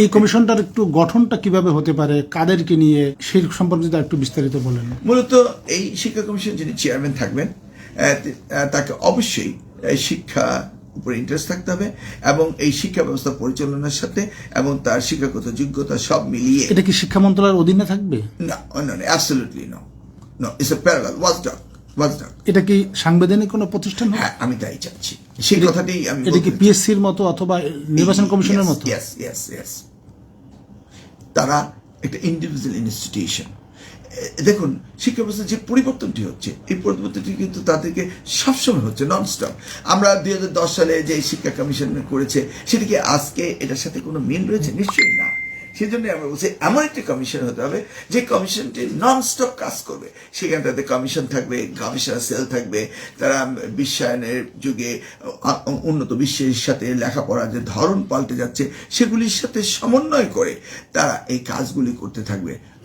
এই কমিশনটার একটু গঠনটা কিভাবে হতে পারে, কাদেরকে নিয়ে, সেই সম্পর্কে যদি একটু বিস্তারিত বলেন। মূলত এই শিক্ষা কমিশন যিনি চেয়ারম্যান থাকবেন তাকে অবশ্যই শিক্ষা উপরে ইন্টারেস্ট থাকতে হবে এবং এই শিক্ষা ব্যবস্থা পরিচালনার সাথে এবং তার শিক্ষাগত যোগ্যতা সব মিলিয়ে। এটা কি শিক্ষা মন্ত্রণালয়ের অধীনে থাকবে? না, absolutely no, it's a parallel watchdog. এটা কি সাংবিধানিক কোনো প্রতিষ্ঠান? হ্যাঁ, আমি তাই চাচ্ছি, সেই কথাটাই আমি। এটা কি পিএসসির মতো অথবা নির্বাচন কমিশনের মতো? ইয়েস, তারা একটা ইন্ডিভিজুয়াল ইনস্টিটিউশন। দেখুন, শিক্ষা ব্যবস্থার যে পরিবর্তনটি হচ্ছে, এই পরিবর্তনটি কিন্তু তাদেরকে সবসময় হচ্ছে ননস্টপ। আমরা 2010 সালে যে শিক্ষা কমিশন করেছে, সেটা কি আজকে এটার সাথে কোনো মিল রয়েছে? নিশ্চয়ই না। সেই জন্য আমরা বলছি এমন একটি কমিশন হতে হবে যে কমিশনটি ননস্টপ কাজ করবে। সেখানে তাদের কমিশন থাকবে, গবেষণা সেল থাকবে, তারা বিশ্বায়নের যুগে উন্নত বিশ্বের সাথে লেখাপড়ার যে ধরন পাল্টে যাচ্ছে সেগুলির সাথে সমন্বয় করে তারা এই কাজগুলি করতে থাকবে।